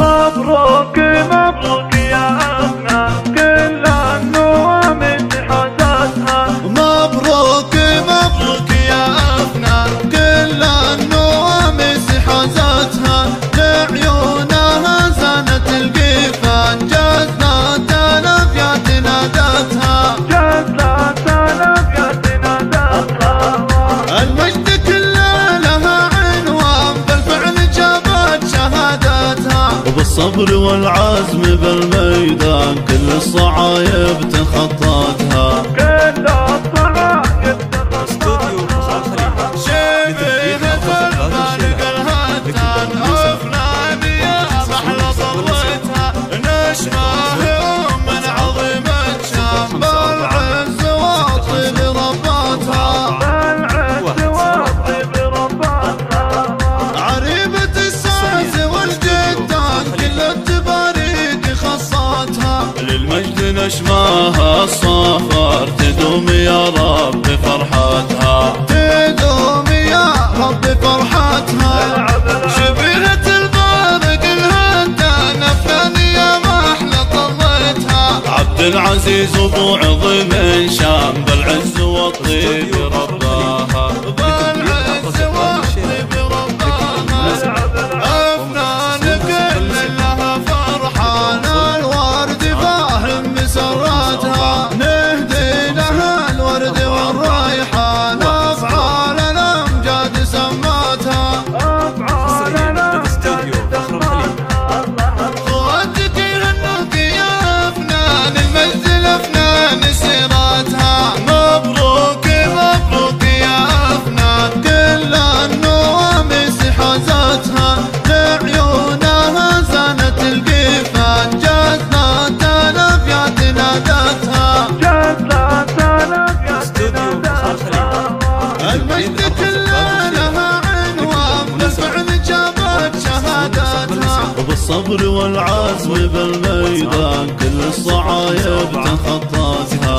مبروك مبروك يا أفنان كل النوام حازتها. مبروك مبروك يا أفنان كل النوام حازتها. لعيونها زنت القيفان جزلت الأبيات نادتها. جزلت الأبيات نادتها. المجد كله لها عنوان بالفعل جابت شهادتها. وبالصبر والعزم بالميدان كل الصعايب تخطتها. كل الصعايب تخطتها. شبيهة البارق الهتان أفنان يا محلى ضويتها. نشمه من عظيمة شام بالعز والطيب ربتها. بالعز والطيب ربتها. عريبة السعز والجدان كل التباريك خصتها. للمجد نشماها الصفر تدوم يا رب فرحتها. تدوم يا رب فرحتها. شبيهة البارق الهتان أفنان يا محلى طلتها. عبد العزيز ابو عظيم شام بالعز والطيب رباها. بالعز والطيب رباها. أفنان كل لها فرحان الورد فاهم مسرتها. نهدي لها الورد والريحان أفعال الأمجاد سمتها. أفعال الأمجاد سمتها. ودك يهنوك يا أفنان المجد الأفنان سيرتها. مبروك مبروك يا أفنان كل النواميس حازتها. لعيونها زنت القيفان جزلت الأبيات نادتها. جزلت الأبيات نادتها. المجد كله لها عنوان بالفعل جابت شهادتها. وبالصبر والعزم بالميدان كل الصعايب تخطتها.